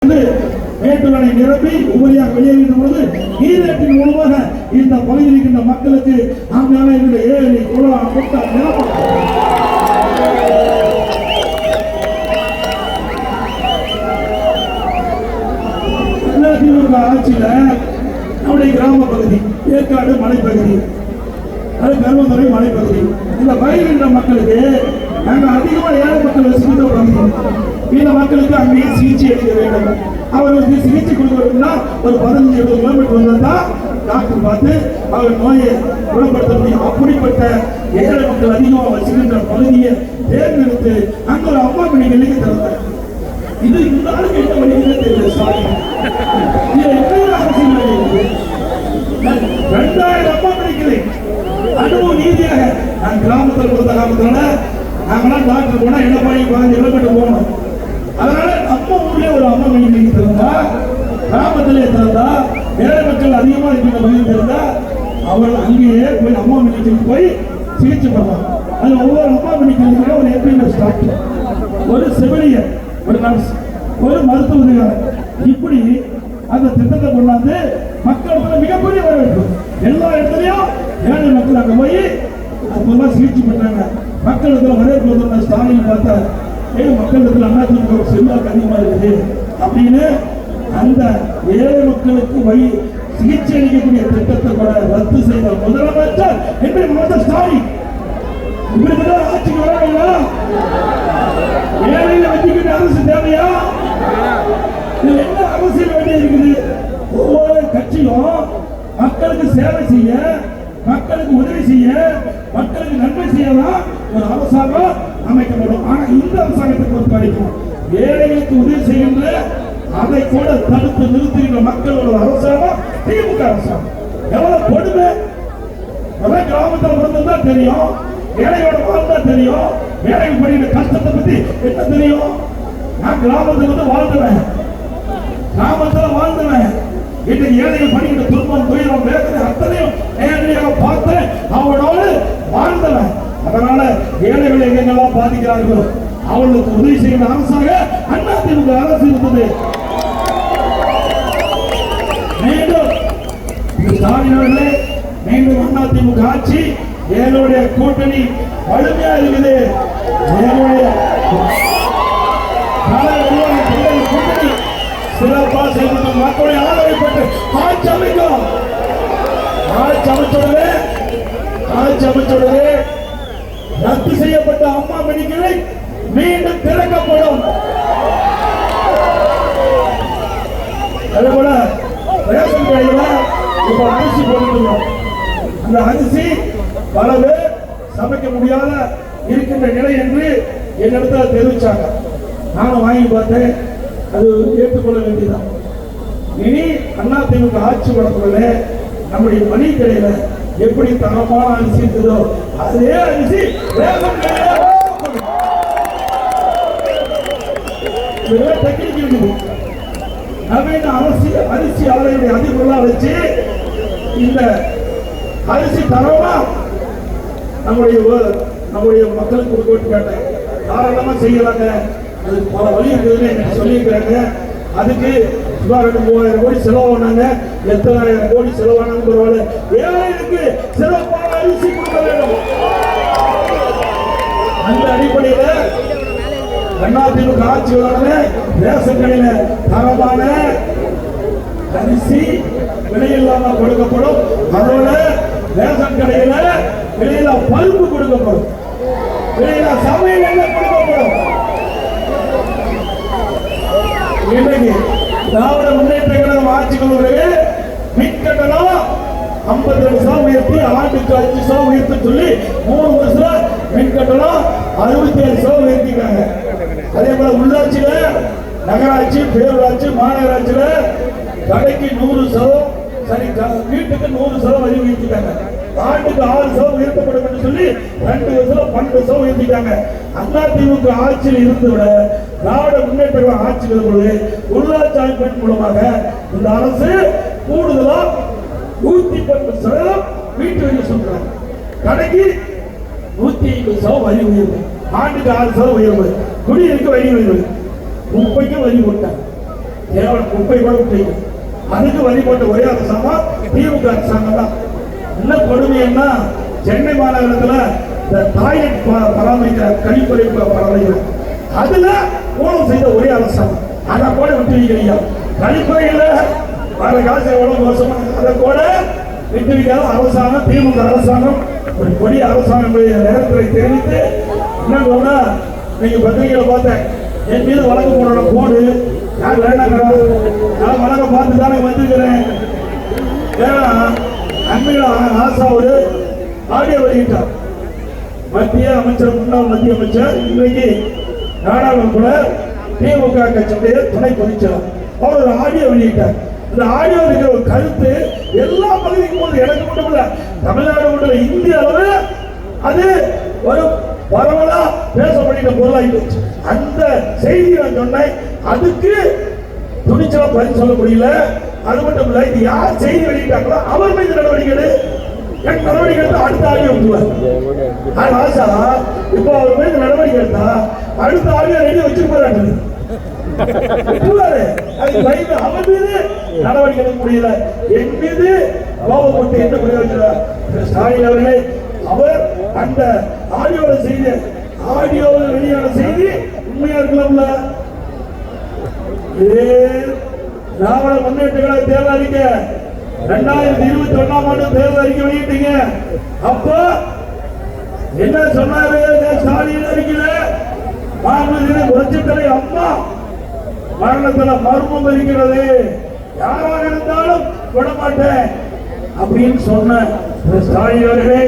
மேட்டூரை நிரப்பி உபரியாக வெளியேறுகின்ற பொழுது நீரேற்றின் மூலமாக இந்த பகுதியில் இருக்கின்ற மக்களுக்கு அங்கான ஏழை குளம் கொட்டா திமுக ஆட்சியில நம்முடைய கிராம பகுதி ஏற்காடு மலைப்பகுதி, அது கருமதுரை மலைப்பகுதி, இந்த பகுதியில் மக்களுக்கு நாங்கள் அதிகமாக ஏழை மக்கள் வசிக்கின்ற பகுதி. இந்த மக்களுக்கு அங்கேயே சிகிச்சை அளிக்க வேண்டும். அவர்களுக்கு சிகிச்சை கொடுக்கணும்னா ஒரு 15-20 கிலோமீட்டர் வந்தால் டாக்டர் பார்த்து அவர் நோயை குணப்படுத்த முடியும். அப்படிப்பட்ட ஏழை மக்கள் அதிகமாக வசிக்கின்ற பகுதியை தேர்ந்தெடுத்து அங்க ஒரு அம்மா பணிகளுக்கு தந்தார். இது இந்த ஆளுக்கு என்ன வழிகளே தெரியல. சாரி, அரசியல் 2000 அம்மா பணிகளை அனுபவ நீதியாக நான் கிராமத்தில் கொடுத்த காலத்துல நாங்களாம் டாக்டர் போனா எடப்பாடி 15 கிலோமீட்டர் போகணும். அதனால நம்ம ஊர்ல ஒரு அம்மா கிளினிக் இருந்தா, கிராமத்திலே இருந்தா, ஏழை மக்கள் அதிகமா இருக்கிற பகுதியில் இருந்தா அவர்கள் அங்கேயே போய் அம்மா கிளினிக் போய் சிகிச்சை பண்ணுவாங்க. அது ஒவ்வொரு அம்மா கிளினிக்ல ஒரு எம்பிஎஸ் டாக்டர், ஒரு செவிலியர், ஒரு நர்ஸ், ஒரு மருத்துவ உதவியாளர், இப்படி அந்த திட்டத்தை கொண்டாந்து மக்களுக்கு மிகப்பெரிய வரவேற்பு. எல்லா இடத்துலையும் ஏழை மக்கள் அங்க போய் அப்பெல்லாம் சிகிச்சை பண்றாங்க. மக்களுக்கு வரவேற்பு. ஸ்டாலின் பார்த்தா மக்களுக்கு அதிமுக செல்வாக்கு அதிகமா இருக்குது அப்படின்னு அந்த ஏழை மக்களுக்கு சிகிச்சை அளிக்கக்கூடிய திட்டத்தை கூட ரத்து செய்த முதலமைச்சர் என்று ஸ்டாலின் இப்படிப்பட்ட ஆட்சிக்கு வரவில்லை. ஏழையில வச்சுக்கிட்ட அரசு தேவையா? என்ன அரசியல் வேண்டி இருக்குது? ஒவ்வொரு கட்சியும் மக்களுக்கு சேவை செய்ய, மக்களுக்கு உதவி செய்ய, மக்களுக்கு நன்மை செய்யலாம் ஒரு அரசாங்கம் அமைக்கப்படும். ஆனா இந்த அரசாங்கத்தை பொறுத்த வரைக்கும் ஏழைகளுக்கு உதவி செய்கின்ற அதை கூட தடுத்து நிறுத்துகின்ற மக்களோட அரசாங்கம் திமுக அரசாங்கம். எவ்வளவு கொடுமை! கிராமத்தில் பிறந்தா தெரியும், ஏழையோட வாழ்ந்தா தெரியும், ஏழைகள் படிக்கிற கஷ்டத்தை பத்தி என்ன தெரியும்? நான் கிராமத்தில் வந்து வாழ்ந்துவேன், கிராமத்தில் வாழ்ந்துவேன். இன்னைக்கு ஏழைகள் படிக்கிற துன்பம், துயரம், வேதனை அத்தனையும் நேரடியாக பார்த்தேன், அவனோடு வாழ்ந்தவன். அதனால ஏழைகளை எங்கெல்லாம் பாதிக்கிறார்களோ அவர்களுக்கு உதவி செய்கிற அரசாக அதிமுக அரசு இருந்தது. மீண்டும் ஸ்டாலின் அவர்களே, மீண்டும் அதிமுக ஆட்சி, ஏழையுடைய கூட்டணி வலிமையா இருக்குது. ஏழையுடைய கூட்டணி சிறப்பாக செயல்பட்டு மக்களுடைய ஆதரவை பெற்று ஆட்சி அமைக்கும். ஆட்சி அமைச்சோடவே ரத்து செய்யப்பட்ட அம்மா மெடிக்கலை மீண்டும் திறக்கப்படும். அதேபோல ரேஷன் கடையில இப்ப அரிசி போட்டுருக்கோம். அந்த அரிசி பல பேர் சமைக்க முடியாத இருக்கின்ற நிலை என்று என்னிடத்தில் தெரிவிச்சாங்க. நானும் வாங்கி பார்த்தேன். அது ஏற்றுக்கொள்ள வேண்டியதான். இனி அதிமுக ஆட்சி வளர்ப்புல நம்முடைய மணி கடையில எப்படி தரமான அரிசி இருக்குதோ அதே அரிசி நவீன அரிசி ஆலையுடைய அதிபர்களா வச்சு இந்த அரிசி தரமா நம்முடைய மக்களுக்கு கொடுக்க கேட்டேன். தாராளமா செய்யலாங்க. அது பல வழி இருக்குதுன்னு சொல்லியிருக்கிறாங்க. அதுக்கு சுமார் 3000 கோடி செலவானாங்க. எத்தனை கோடி செலவானாங்க பரவாயில்ல, ஏழைகளுக்கு சிறப்பான அரிசி கொடுக்க வேண்டும். அந்த அடிப்படையில அதிமுக ஆட்சியாளர்களே ரேஷன் கடையில தரமான அரிசி விலையில்லாம கொடுக்கப்படும். அதோட ரேஷன் கடையில விலையில பருப்பு கொடுக்கப்படும், விலையில சமையல் எண்ணெய் கொடுக்கப்படும். இன்னைக்கு திராவிட முன்னேற்ற கழகம் ஆட்சிகளுடைய மின் கட்டணம் 52% உயர்த்தி ஆண்டுக்கு 5% உயர்த்தி சொல்லி 3 வருஷம் மின் கட்டணம் 67% உயர்த்திட்டாங்க. அதே போல உள்ளாட்சியில, நகராட்சி, பேரூராட்சி, மாநகராட்சியில கடைக்கு 100%, சரி வீட்டுக்கு 100% வரி உயர்த்திட்டாங்க. ஆண்டுக்கு 6% உயர்த்தப்படும் என்று சொல்லி 2 வருஷம் 12% உயர்த்திட்டாங்க. அதிமுக ஆட்சியில் இருந்து விட திராவிட முன்னேற்ற ஆட்சிகள் பொழுது உள்ளாட்சி அமைப்பின் மூலமாக இந்த அரசு கூடுதலா 110% வீட்டு வரி சொல்றாங்க. கடைக்கு 150% வரி உயர்வு, ஆண்டுக்கு 6% உயர்வு, குடியிருக்க வரி உயர்வு, 30க்கு வரி போட்டாங்க. கேவலம் குப்பை கூட விட்டீங்க. அதுக்கு வரி போட்ட ஒரே அரசாங்கம் திமுக அரசாங்கம் தான். என்ன கொடுமைன்னா சென்னை மாநகரத்துல இந்த டாய்லெட் பராமரிக்கிற கழிப்பறை பராமரிக்கிற அதுல ஊழல் செய்த ஒரே அரசாங்கம். அதை கூட விட்டுவீங்க. கழிப்பறையில வர காசு எவ்வளவு மோசமா அதை கூட விட்டுவிக்காத அரசாங்கம் திமுக அரசாங்கம் ஒரு கொடிய அரசாங்கம் நேரத்தில் தெரிவித்து என்ன சொன்னா, நீங்க பத்திரிகையில பார்த்தேன் என் மீது வழக்கு போட போடு யார் வேண்டாங்கிறா. நான் வழக்க பார்த்து தானே வந்திருக்கிறேன். ஏன்னா அண்மையில் ஆசா ஒரு ஆடியோ வெளியிட்டார். மத்திய அமைச்சர் முன்னாள் மத்திய அமைச்சர் இன்றைக்கு நாடாளுமன்ற திமுக கட்சியுடைய துணை பொதுச்செயலாளர் அவர் ஒரு ஆடியோ வெளியிட்டார். இந்த ஆடியோ இருக்கிற ஒரு கருத்து எல்லா பகுதிக்கும் போது எனக்கு மட்டும் இல்ல தமிழ்நாடு மட்டும் இந்திய அளவு அது ஒரு பரவலா பேசப்படுகிற பொருளாயிடுச்சு. அந்த செய்தி நான் சொன்னேன். அதுக்கு துணிச்சலா பதில் சொல்ல முடியல. அது மட்டும் இல்ல, இது யார் செய்தி வெளியிட்டாங்களோ அவர் மீது நடவடிக்கை என் நடவடிக்கை எடுத்து அடுத்த ஆடியோ விட்டுருவார். ஆசா இப்போ அவர் மீது நடவடிக்கை எடுத்தா அடுத்த ஆடியோ ரெடி வச்சிருப்பாரு. அவர் மீது நடவடிக்கை எடுக்க முடியல. என் மீது கோபப்பட்டு என்ன பிரயோஜனம்? ஸ்டாலின் அவர்களே, அவர் அந்த ஆடியோவில் செய்த ஆடியோவில் வெளியான செய்தி உண்மையா இருக்கலாம்ல? திராவிட முன்னேற்ற கழக தேர்தல் அறிக்கை 2021ஆம் ஆண்டு தேர்தல் அறிக்கை வெளியிட்டீங்க. அப்ப என்ன சொன்னாரு ஸ்டாலின் அறிக்கையில? புரட்சித்தலை அம்மா மரணத்துல மர்மம் இருக்கிறது, யாராக இருந்தாலும் விடமாட்டேன் அப்படின்னு சொன்ன ஸ்டாலின் அவர்களே,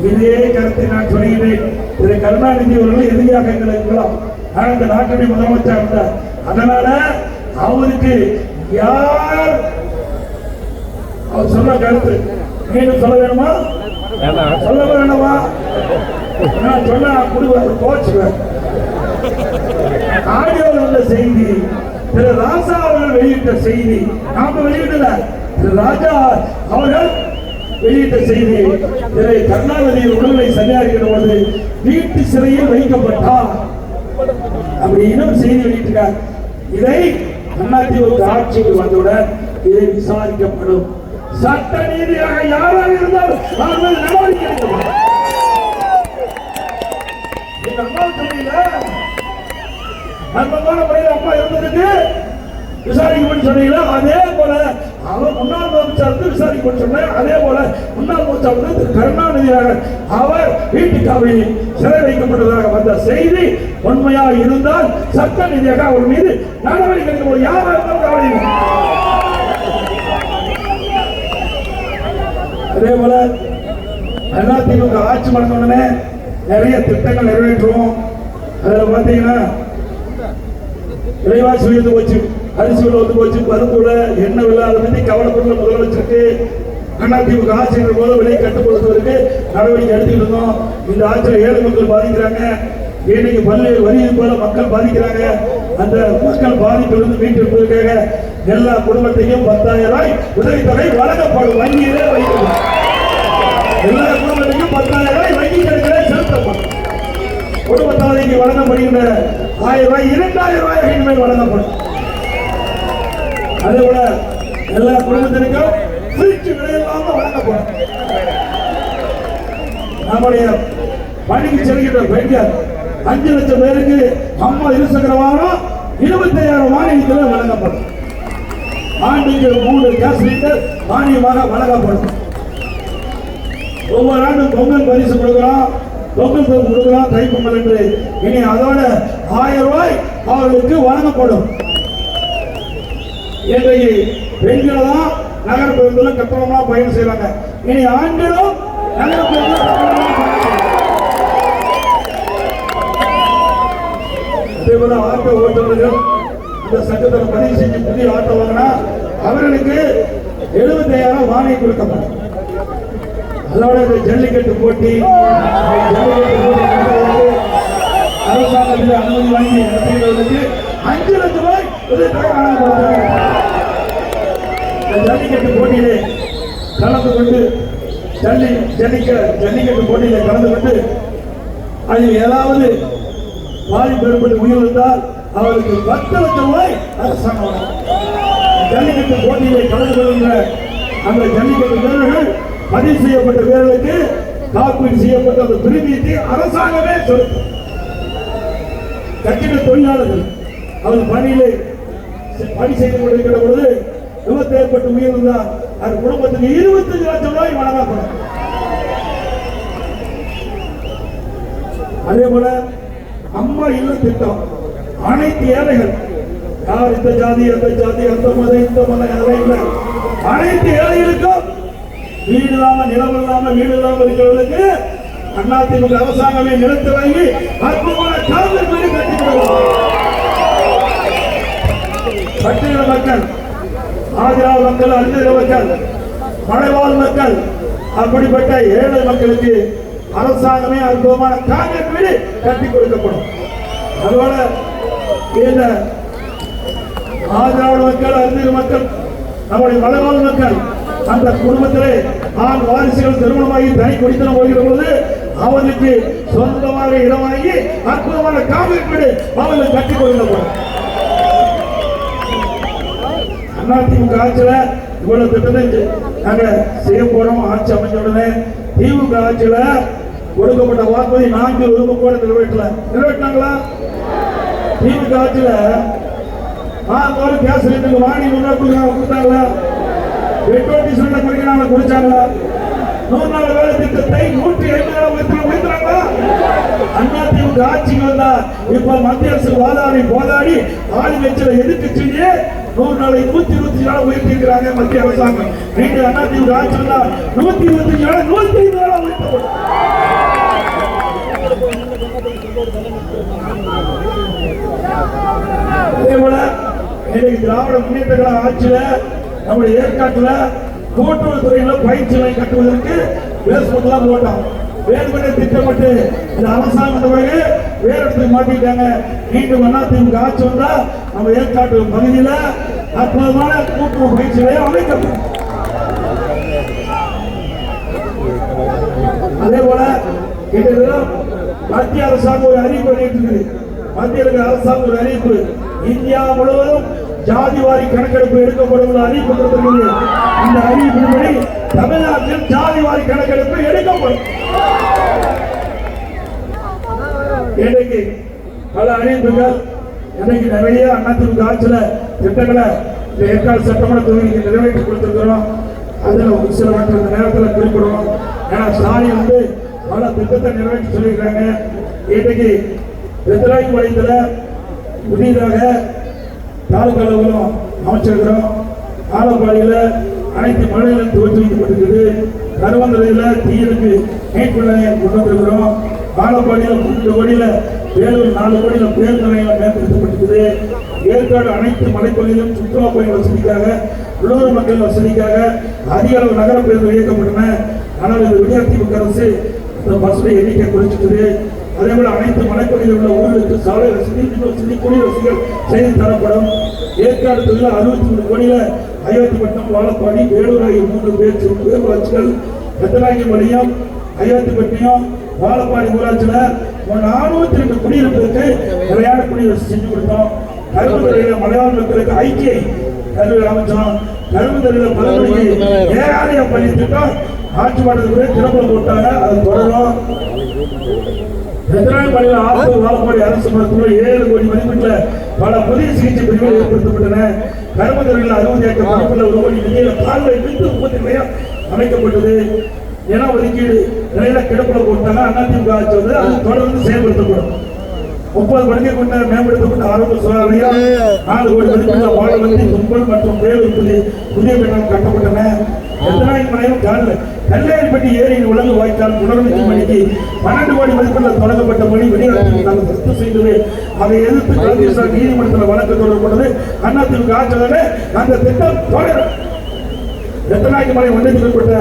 இதே கருத்தை நான் சொல்கிறேன். திரு கருணாநிதி அவர்கள் எதிரியாக இருக்கலாம். ஆனால் இந்த நாட்டுடைய முதலமைச்சர் இருந்தார். அதனால அவருக்கு யார் அவர் சொன்ன கருத்து மீண்டும் சொல்ல வேணுமா? சொல்ல வேணுமா? நான் சொன்ன குடும்ப கோச்சுவேன். ஆடியோவில் உள்ள செய்தி திரு ராஜா அவர்கள் வெளியிட்ட செய்தி, நாம வெளியிடல, திரு ராஜா அவர்கள் வெளியிட்ட செய்தி. திரு கருணாநிதியின் உடல்நிலை சரியாகிற போது வீட்டு சிறையில் வைக்கப்பட்டார் அப்படின்னு செய்தி வெளியிட்டார். இதை அதிமுக ஆட்சிக்கு வந்தவுடன் இதை விசாரிக்கப்படும். சட்ட நீதியாக யாராக இருந்தாலும் அவர்கள் நடவடிக்கை எடுக்கப்படும். நண்பமான முறையில் அம்மா இருந்ததுக்கு விசாரிக்கப்பட்டு சொன்னீங்களா? அதே போல அவர் முன்னாள் முதலமைச்சர் விசாரிக்கப்பட்டு சொன்னார். அதே போல முன்னாள் முதலமைச்சர் திரு கருணாநிதியாக அவர் வீட்டு காவலில் சிறை வைக்கப்பட்டதாக வந்த செய்தி உண்மையாக இருந்தால் சட்ட நீதியாக அவர் மீது நடவடிக்கை எடுக்க யாராக இருந்தாலும் கவலை. அதே போல அதிமுக ஆட்சி பண்ண உடனே நிறைய திட்டங்கள் நிறைவேற்றுவோம். அதில் பார்த்தீங்கன்னா விலைவாசி உயர்ந்து போச்சு, அரிசி விலை வந்து போச்சு, பருப்பு விலை, எண்ணெய் விலை, அதை பற்றி கவலைப்பட்ட முதலமைச்சருக்கு அதிமுக ஆட்சி போது விலை கட்டுப்படுத்துவதற்கு நடவடிக்கை எடுத்துக்கிட்டு இருந்தோம். இந்த ஆட்சியில் ஏழை மக்கள் பாதிக்கிறாங்க, இன்னைக்கு பல்வேறு வரி போல மக்கள் பாதிக்கிறாங்க. அந்த மக்கள் பாதிப்பிலிருந்து மீட்டெடுப்பதற்காக எல்லா குடும்பத்தையும் 10,000 ரூபாய் உதவித்தொகை வழங்கப்படும். வங்கியிலே வைக்கப்படும். எல்லா குடும்பத்தையும் 10,000 ரூபாய் வங்கி கணக்கிலே செலுத்தப்படும். குடும்பத்தாலைக்கு வழங்கப்படுகின்ற 1000 ரூபாய் 2000 ரூபாய் இனிமேல் வழங்கப்படும். அதே போல எல்லா குடும்பத்திற்கும் திருச்சி விலையில்லாம வழங்கப்படும். நம்முடைய பணிக்கு செல்கின்ற பெண்கள் 5 லட்சம் பேருக்கு அம்மா இருசக்கர வாகனம் 25,000 மானியத்தில் வழங்கப்படும். ஆண்டுக்கு 3 கேஸ் சிலிண்டர் மானியமாக வழங்கப்படும். ஒவ்வொரு ஆண்டும் பொங்கல் பரிசு கொடுக்கிறோம், பொங்கல் பரிசு கொடுக்கிறோம், தை பொங்கல் என்று. இனி அதோட 1000 ரூபாய் அவர்களுக்கு வழங்கப்படும். இன்றைக்கு பெண்கள் தான் நகர பேருந்துல கட்டணமா பயணம் செய்வாங்க. இனி ஆண்களும் நகர பேருந்து அதேபோல ஆட்டோ ஓட்டுநர்கள் இந்த சட்டத்தில் பதிவு செஞ்சு புதிய ஆட்டோ வாங்கினா அவர்களுக்கு 75,000 மானியம் கொடுக்கப்படும். அதோட இந்த ஜல்லிக்கட்டு போட்டி அரசாங்கத்தில் அனுமதி வாங்கி நடத்துகிறவர்களுக்கு 5 லட்சம் ரூபாய் ஜல்லிக்கட்டு போட்டியிலே கலந்து கொண்டு ஜல்லிக்கட்டு போட்டியிலே கலந்து கொண்டு அதில் ஏதாவது பாதிப்பு ஏற்பட்டு உயிரிழந்தால் அவருக்கு 10 லட்சம் ரூபாய் அரசாங்கம். ஜல்லிக்கட்டு போட்டியிலே கலந்து கொள்கின்ற அந்த ஜல்லிக்கட்டு வீரர்கள் பதிவு செய்யப்பட்ட வீரர்களுக்கு காப்பீடு செய்யப்பட்ட அந்த பிரீமியத்தை அரசாங்கமே செலுத்தும். கட்டிட தொழிலாளர்கள் அவர் பணியிலே பணி செய்து கொண்டிருக்கிற பொழுது விபத்து ஏற்பட்டு உயிரிழந்தால் அது குடும்பத்துக்கு 25 லட்சம் ரூபாய் வழங்கப்படும். அதே போல அம்மா இல்ல திட்டம் அனைத்து ஏழைகள், யார் இந்த ஜாதி அந்த ஜாதி அந்த மதம் இந்த மதம் இல்லை, அனைத்து ஏழைகளுக்கும் வீடு இல்லாம நிலம் இல்லாம வீடு இல்லாம இருக்கிறவர்களுக்கு அதிமுக அரசாங்கமே நிலத்தை வாங்கி அற்புதமான காவல் வீடு கட்டி கொடுக்கும். பட்டியல மக்கள், ஆதிராவ மக்கள், அந்தர மக்கள், மலைவாழ் மக்கள், அப்படிப்பட்ட ஏழை மக்களுக்கு அரசாங்கமே அற்புதமான காங்கிரஸ் வீடு கட்டி கொடுக்கப்படும். அதுபோல இந்த ஆதிராவிட மக்கள், அந்தர மக்கள், நம்முடைய மலைவாழ் மக்கள் அந்த குடும்பத்திலே ஆண் வாரிசுகள் திருமணமாகி தனி குடித்தனம் போகிற பொழுது அவர்களுக்கு சொந்தமாக இடம் வாங்கி அற்புதமான காங்கிரஸ் வீடு அவர்கள் கட்டிக் கொடுக்கப்படும். அதிமுக ஆட்சியில இவ்வளவு திட்டத்தை நாங்க செய்ய போறோம். ஆட்சி அமைச்ச உடனே திமுக ஆட்சியில கொடுக்கப்பட்ட வாக்குறுதி 4 விருப்பம் கூட நிறைவேற்றினாங்களா? திமுக ஆட்சியில கேஸ் சிலிண்டருக்கு வாங்கி கொடுத்தாங்களா? Petrol diesel குறைக்கிறாங்க, குறைச்சாங்களா? 100 நாள் வேலை திட்டத்தை 150 நாள் உயர்த்தினாங்களா? அதிமுக ஆட்சிக்கு வந்தா இப்ப மத்திய அரசு போதாடி ஆளுங்கட்சியில எதிர்த்து செஞ்சு 100 நாளை 125 நாள் உயர்த்தி இருக்கிறாங்க மத்திய அரசாங்கம். நீங்க அதிமுக ஆட்சி வந்தா 125 நாள் 105 நாளா உயர்த்தப்படும். அதே போல இன்னைக்கு திராவிட முன்னேற்ற கழக ஆட்சியில நம்முடைய ஏற்காட்டுல கூட்டுறவுத்துறையில பயிற்சி நிலையம் கட்டுவதற்கு பேஸ்மெண்ட்லாம் போட்டோம். வேறுபட்ட திட்டமிட்டு இந்த அரசாங்கம் வேற இடத்துக்கு மாட்டிட்டாங்க. மீண்டும் அதிமுக ஆட்சி வந்தா நம்ம ஏற்காட்டு பகுதியில அற்புதமான கூட்டுறவு பயிற்சி நிலையம் அமைக்கப்படும். அதே போல மத்திய அரசாங்கம் ஒரு அறிவிப்பு வெளியிட்டிருக்குது. மத்திய அரசாங்கம் ஒரு அறிவிப்பு, இந்தியா முழுவதும் ஜாதிவாரி கணக்கெடுப்பு எடுக்கப்படும் அறிவிப்பு கொடுத்திருக்கிறது. இந்த அறிவிப்பின்படி தமிழ்நாட்டில் ஜாதிவாரி கணக்கெடுப்பு எடுக்கப்படும். இன்றைக்கு பல அறிவிப்புகள், இன்னைக்கு நிறைய அதிமுக ஆட்சியில திட்டங்களை ஏற்காடு சட்டமன்ற தொகுதிக்கு நிறைவேற்றி கொடுத்திருக்கிறோம். அதுல ஒரு சில மற்ற நேரத்தில் குறிப்பிடுவோம். ஏன்னா ஸ்டாலின் பல திட்டத்தை நிறைவேற்றி சொல்லியிருக்காங்க. இன்றைக்கு வெத்தராய் பாளையத்துல புதிதாக தாலுகா அலுவலகம் அமைச்சிருக்கிறோம். ஆலப்பாடியில அனைத்து மழைகளும் துவக்கி வைக்கப்பட்டிருக்குது. கருவந்தரையில தீயருக்கு மீட்பு நிலையம் கொண்டு வந்திருக்கிறோம். ஆலப்பாடியில் 2 கோடியில, வேலூர் 4 கோடியில பேருந்து நிலையம் மேம்படுத்தப்பட்டிருக்குது. ஏற்காடு அனைத்து மலைப்பகுதியிலும் சுற்றுலா பயணி வசதிக்காக, உள்ளூர் மக்கள் வசதிக்காக அதிக அளவு நகர பேருந்து இயக்கப்பட்டன. ஆனால் இந்த விடியாதிமுக அரசு பஸ்ஸுடைய எண்ணிக்கை குறைச்சிட்டது. அதே போல அனைத்து மலைப்பகுதியில் உள்ள ஊர்களுக்கு சாலை வசதி, வசதி, குடி வசதிகள் செய்து தரப்படும். ஏற்காடு தொகுதியில் 63 கோடியில அயோத்திப்பட்டினம், வாழப்பாடி, வேலூர் ஆகிய 3 பேரூராட்சிகள், ரத்தநாயகம்பாளையம், அயோத்திப்பட்டினம், வாழப்பாடி ஊராட்சியில 402 குடியிருப்புக்கு நிலையான குடிவசதி செஞ்சு கொடுத்தோம். கரும்புத்துறையில மலையாள மக்களுக்கு ஐக்கிய கல்வி அமைச்சோம். கரும்புத்துறையில பலமுறைக்கு ஏகாலய பள்ளி திட்டம் ஆட்சி மாற்றத்துக்கு திறப்பட போட்டாங்க. அது தொடரும். பள்ளியில் ஆத்தூர் வாழப்பாடி அரசு மருத்துவமனை 7 கோடி மதிப்பீட்டில் பல புதிய சிகிச்சை பிரிவுகள் ஏற்படுத்தப்பட்டன. கரும்புத்துறையில் 60 ஏக்கர் பரப்பில் 1 கோடி நிதியில் கால்வாய் வித்து உற்பத்தி நிலையம் அமைக்கப்பட்டது. இன ஒதுக்கீடு நிலையில கிடப்புல போட்டாங்க. அதிமுக ஆட்சி வந்து அது தொடர்ந்து செயல்படுத்தப்படும். 30 படுக்கை கொண்ட மேம்படுத்தப்பட்ட ஆரம்ப சுகாதார நிலையம் 4 கோடி மதிப்பீட்டில் வாழவந்தி, தும்பல் மற்றும் வேலூர் புதிய கட்டணம் கட்டப்பட்டன. எத்தனாயிரம் கல்லையன்பட்டி ஏரியின் உலக வாய்க்கால் புனரமைப்பு பணிக்கு 12 கோடி மதிப்பீட்டில் தொடங்கப்பட்ட பணி வெளிநாட்டில் ரத்து செய்தது. அதை எதிர்த்து காங்கிரஸ் நீதிமன்றத்தில் வழக்கு தொடரப்பட்டது. அதிமுக ஆட்சியாளர் அந்த திட்டம் தொடரும். ரத்தநாயகமலை ஒன்றியத்திற்குட்பட்ட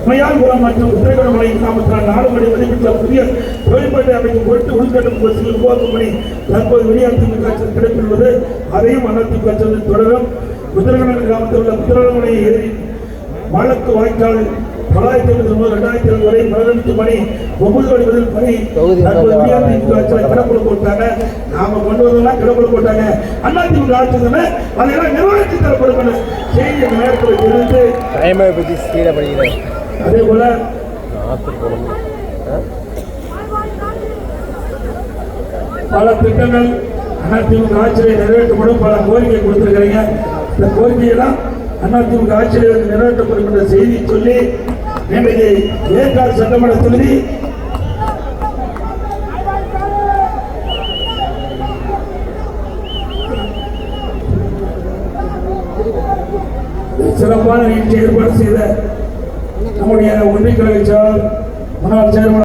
மையால்புரம் மற்றும் உத்திரகடமலை கிராமத்தில் 4 கோடி மதிப்பீட்டில் புதிய தொழில்பாட்டை அமைக்கும் பொருட்டு உள்கட்டமைப்பு வசதிகள் உருவாக்கும் பணி தற்போது வெளியாதிமுக கிடைத்துள்ளது. அதையும் அதிமுக தொடரும். உத்திரகடமலை கிராமத்தில் உள்ள உத்திரகடமலை ஏரி வழக்கு வாய்க்கால் 1999-2002 வரை பராமரிப்பு பணி 9 கோடி முதல் பணி கிடப்புல போட்டாங்க. நாம கொண்டு வரலாம் கிடப்புல போட்டாங்க. அதிமுக ஆட்சி அதெல்லாம் நிர்வாகத்தில் தரப்படும். இந்த நேரத்தில் தெரிவித்து டைமை பற்றி ஸ்பீடாக படிக்கிறேன். அதே போல பல திட்டங்கள் அதிமுக ஆட்சியை நிறைவேற்றப்படும், பல கோரிக்கை கொடுத்திருக்கிறீங்க. இந்த கோரிக்கையெல்லாம் அதிமுக ஆட்சியில் நிறைவேற்றப்படும் என்ற செய்தி சொல்லி இன்றைக்கு ஏற்காடு சட்டமன்ற தொகுதி சிறப்பான நிகழ்ச்சி ஏற்பாடு செய்த நம்முடைய ஒன்றிய கழக செயலாளர் முன்னாள் சேர்மன்